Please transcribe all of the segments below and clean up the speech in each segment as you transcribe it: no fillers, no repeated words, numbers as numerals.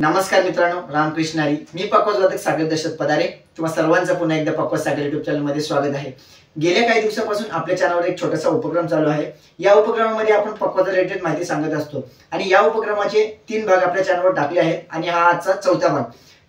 नमस्कार मित्रांनो, रामकृष्ण हरी. मी पक्वाज वादक सागर दशरथ पदारे. तुम्हा सर्वांचं पुन्हा एकदा पक्वाज सागर युट्यूब चॅनल मध्ये स्वागत आहे. गेल्या काही दिवसापासून आपल्या चॅनलवर एक छोटासा उपक्रम चालू आहे. या उपक्रमामध्ये आपण पक्वाज रिलेटेड माहिती सांगत असतो आणि या उपक्रमाचे 3 भाग आपल्या चॅनलवर टाकले आहेत आणि हा आजचा 4था भाग.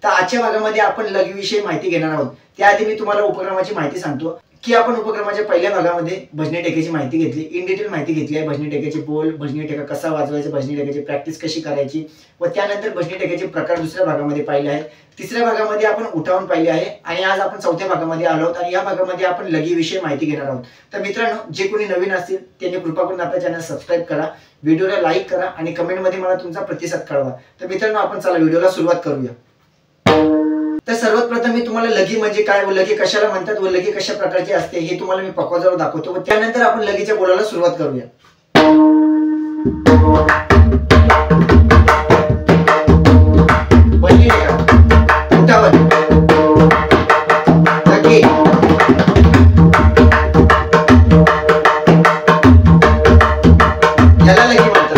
तर आजच्या भागामध्ये आपण लघवीविषयी माहिती घेणार आहोत. त्याआधी मी तुम्हाला उपक्रमाची माहिती सांगतो की आपण उपक्रमाच्या पहिल्या भागामध्ये भजनी टेक्याची माहिती घेतली, इन डिटेल माहिती घेतली आहे. भजनी टेक्याचे बोल, भजनी टेका कसा वाजवायचा, भजनी टेक्याची प्रॅक्टिस कशी करायची व त्यानंतर भजनी टेक्याचे प्रकार दुसऱ्या भागामध्ये पाहिले आहेत. तिसऱ्या भागामध्ये आपण उठावून पाहिले आहे आणि आज आपण 4थ्या भागामध्ये आलो आहोत आणि या भागामध्ये आपण लघवीविषयी माहिती घेणार आहोत. तर मित्रांनो, जे कोणी नवीन असतील त्यांनी कृपा करून आपल्या चॅनल सबस्क्राइब करा, व्हिडिओला लाईक करा आणि कमेंट मध्ये मला तुमचा प्रतिसाद कळवा. तर मित्रांनो, आपण चला व्हिडिओला सुरुवात करूया. तर सर्वात प्रथम मी तुम्हाला लघी म्हणजे काय व लघी कशाला म्हणतात व लघी कशा प्रकारची असते हे तुम्हाला मी पक्वाजावर दाखवतो व त्यानंतर आपण लघीच्या बोलाला सुरुवात करूया. भजनी टेका, उठावत, लघी, याला लघी म्हणतात.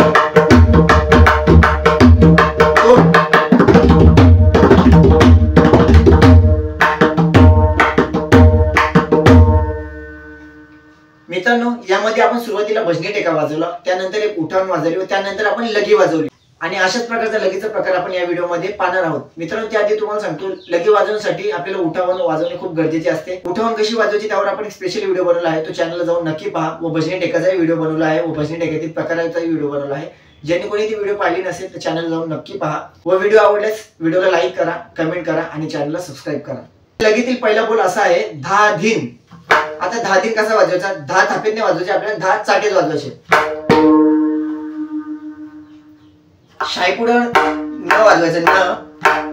मित्रांनो, यामध्ये आपण सुरुवातीला भजनी टेका वाजवला, त्यानंतर एक उठावण वाजवली व त्यानंतर आपण लघी वाजवली आणि अशाच प्रकारचा लघीचा प्रकार आपण या व्हिडिओमध्ये पाहणार आहोत. मित्रांनो, त्याआधी तुम्हाला सांगतो, लघी वाजवण्यासाठी आपल्याला उठावण वाजवणे खूप गरजेचे असते. उठावण कशी वाजवायची त्यावर आपण एक स्पेशल व्हिडिओ बनवला आहे, तो चॅनलला जाऊन नक्की पहा. व भजनी टेकाचा व्हिडिओ बनवला आहे व भजनी टेकातील प्रकाराचा व्हिडिओ बनवला आहे. ज्यांनी कोणी ती व्हिडिओ पाहिली नसेल तर चॅनल जाऊन नक्की पहा व व्हिडिओ आवडल्यास व्हिडिओला लाईक करा, कमेंट करा आणि चॅनलला सबस्क्राइब करा. लघीतील पहिला बोल असा आहे, धा धिन. आता धा धिन कसा वाजवायचा? 10 थापेने वाजवायचे, आपल्याला 10 चाटेच वाजवायचे. शाईपुढे न वाजवायचं,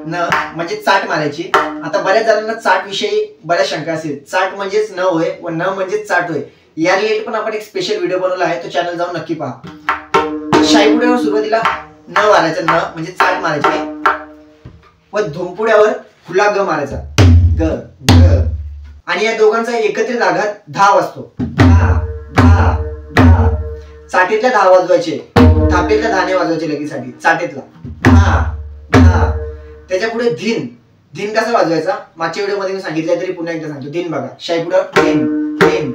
न म्हणजे चाट मारायची. आता बऱ्याच जणांना चाट विषयी बऱ्याच शंका असतील. चाट म्हणजेच न होय व न म्हणजेच चाट होय. या रिलेटेड पण आपण एक स्पेशल व्हिडिओ बनवला आहे, तो चॅनल जाऊन नक्की पहा. शाईपुढ्यावर सुरुवातीला न मारायचं, न म्हणजे चाट मारायची व धुमपुड्यावर खुला ग मारायचा, ग ग. आणि या दोघांचा एकत्रित आघात 10 वाजतो. धा धा धा. चाटीतल्या 10 वाजवायचे, थापेतल्या 10 वाजवायचे लगीसाठी. चाटीतला धा धा. त्याच्या पुढे धिन. धिन कसा वाजवायचा? मागच्या व्हिडिओ मध्ये मी सांगितलं तरी पुन्हा एकदा सांगतो. धिन बघा, शाईपुढं धिन धिन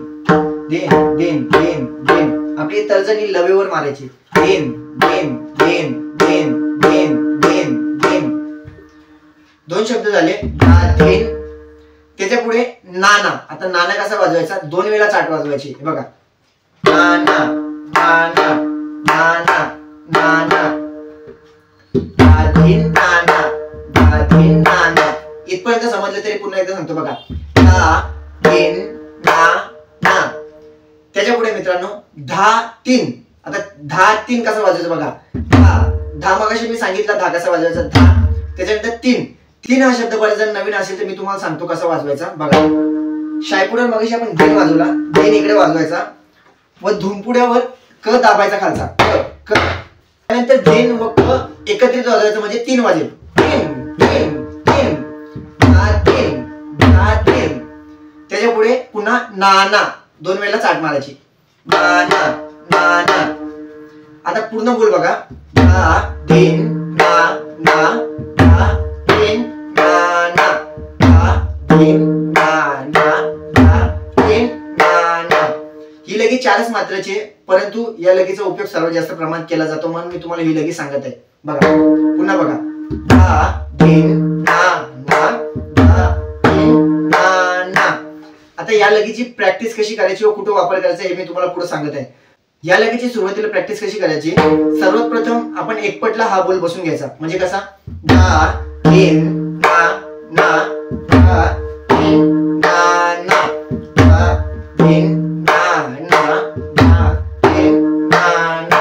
धिन धिन धिन धिन. आपली तर्जनी लवेवर मारायची. धिन धिन धिन धिन धिन धिन धिन. 2 शब्द झाले, धा धिन. त्याच्या पुढे नाना. आता नाना कसा वाजवायचा? 2 वेळा चाट वाजवायची. बघा, नाना नाना नाना नाना, धाधिन नाना धाधिन नाना. इथपर्यंत समजलं तरी पुन्हा एकदा सांगतो बघा, धाधिन नाना. त्याच्या पुढे मित्रांनो, धा तीन. आता धा तीन कसा वाजवायचा बघा, धा मगाशी मी सांगितलं धा कसा वाजवायचा, धा. त्याच्यानंतर 3. 3 हा शब्द बरेच जण नवीन असेल तर मी तुम्हाला सांगतो कसा वाजवायचा. बघा, शाईपुड्यावर मगाशी आपण धिन वाजवला, धिन इकडे वाजवायचा व धुमपुड्यावर क दाबायचा खालचा, क क. त्यानंतर धिन व क एकत्रित वाजवायचं म्हणजे 3 वाजेल. धिन धिन धिन, धा धिन धा धिन. त्याच्या पुढे पुन्हा नाना. 2 वेळेला चाट मारायची, नाना नाना. आता पूर्ण बोल बघा, धा धिन ना ना धा धिन ना ना धा धिन ना ना धा धिन ना ना. ही लगी 4च मात्राची, परंतु या लगीचा उपयोग सर्वात जास्त प्रमाणात केला जातो म्हणून मी तुम्हाला ही लगी सांगत आहे. बघा, पुन्हा बघा, धा धिन ना ना धा धिन ना ना. आता या लगीची प्रॅक्टिस कशी करायची व कुठे वापर करायचा हे मी तुम्हाला पुढे सांगत आहे. या लगीची सुरुवातीला प्रॅक्टिस कशी करायची? सर्वात प्रथम आपण एकपटला हा बोल बसून घ्यायचा. म्हणजे कसा? धा धिन ना ना धा धिन ना ना धा धिन ना ना धा धिन ना ना.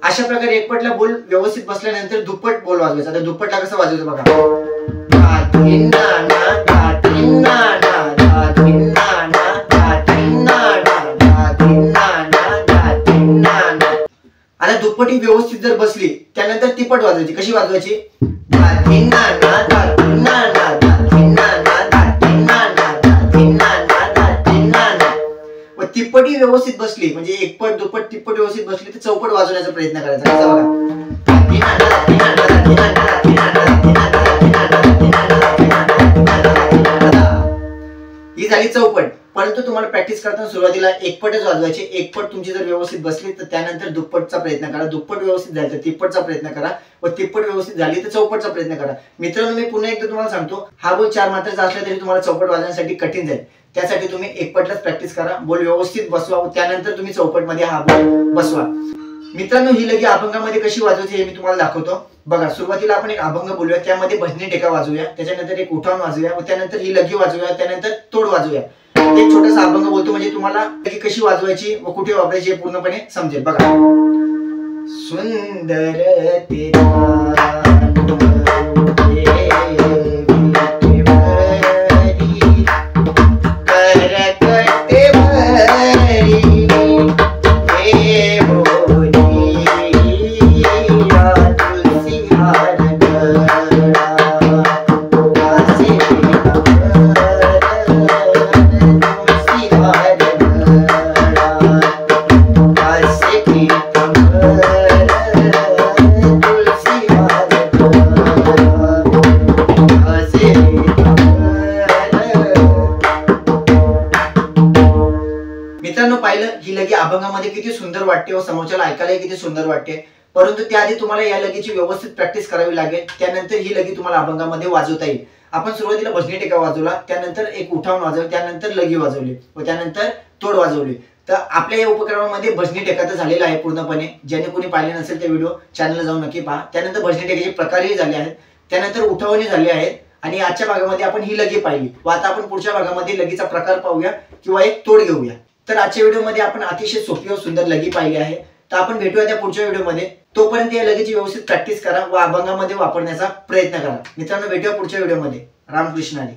अशा प्रकारे एकपटला बोल व्यवस्थित बसल्यानंतर दुप्पट बोल वाजवायचा. आता दुप्पटला कसं वाजवायचं बघा, धा धिन ना ना धा धिन ना ना धा धिन ना ना धा धिन ना ना धा धिन ना ना धा धिन ना ना. आता दुप्पटी व्यवस्थित जर बसली त्यानंतर तिप्पट वाजवायची. कशी वाजवायची? धा धिन ना ना धा धिन ना ना धा धिन ना ना धा धिन ना ना धा धिन ना ना धा धिन ना ना. व तिप्पटी व्यवस्थित बसली म्हणजे एकपट दुप्पट तिप्पट व्यवस्थित बसली तर चौपट वाजवण्याचा प्रयत्न करायचा. बघा, ही झाली चौपट. परंतु तुम्हाला प्रॅक्टिस करताना सुरुवातीला एकपटच वाजवायची. एकपट तुमची जर व्यवस्थित बसली तर त्यानंतर दुप्पटचा प्रयत्न करा. दुप्पट व्यवस्थित झाली तर तिप्पटचा प्रयत्न करा व तिप्पट व्यवस्थित झाली तर चौपटचा प्रयत्न करा. मित्रांनो, मी पुन्हा एकदा तुम्हाला सांगतो, हा बोल 4 मात्राचा असला तरी तुम्हाला चौपट वाजवण्यासाठी कठीण जाईल. त्यासाठी तुम्ही एकपटलाच प्रॅक्टिस करा. बोल व्यवस्थित बसवा व त्यानंतर तुम्ही चौपटमध्ये हा बोल बसवा. मित्रांनो, ही लगी अभंगामध्ये कशी वाजवायची हे मी तुम्हाला दाखवतो. बघा, सुरुवातीला आपण एक अभंग बोलूया, त्यामध्ये भजनी टेका वाजवूया, त्याच्यानंतर एक उठावन वाजवूया व त्यानंतर ही लगी वाजवूया, त्यानंतर तोड वाजवूया. एक छोटासा अभंग बोलतो म्हणजे तुम्हाला लगी कशी वाजवायची व कुठे वापरायची हे पूर्णपणे समजेल. बघा. सुंदर मित्रांनो, पाहिलं ही लगी अभंगामध्ये किती सुंदर वाटते व समोरच्याला ऐकायला किती सुंदर वाटते. परंतु त्याआधी तुम्हाला या लगीची व्यवस्थित प्रॅक्टिस करावी लागेल. त्यानंतर ही लगी तुम्हाला अभंगामध्ये वाजवता येईल. आपण सुरुवातीला भजनी टेका वाजवला, त्यानंतर एक उठावन वाजवलं, त्यानंतर लगी वाजवली व त्यानंतर तोड वाजवली. तर आपल्या या उपक्रमामध्ये भजनी टेका तर झालेला आहे पूर्णपणे. ज्याने कोणी पाहिले नसेल ते व्हिडिओ चॅनलला जाऊन नक्की पहा. त्यानंतर भजनी टेकाचे प्रकारही झाले आहेत, त्यानंतर उठावणी झाले आहेत आणि आजच्या भागामध्ये आपण ही लगी पाहिली. व आता आपण पुढच्या भागामध्ये लगीचा प्रकार पाहूया किंवा एक तोड घेऊया. तर आजच्या व्हिडिओमध्ये आपण अतिशय सोपी व सुंदर लगी पाहिली आहे. तर आपण भेटूया त्या पुढच्या व्हिडिओमध्ये. तोपर्यंत या लगीची व्यवस्थित प्रॅक्टिस करा व अभंगामध्ये वापरण्याचा प्रयत्न करा. मित्रांनो, भेटूया पुढच्या व्हिडिओमध्ये. रामकृष्ण हरी.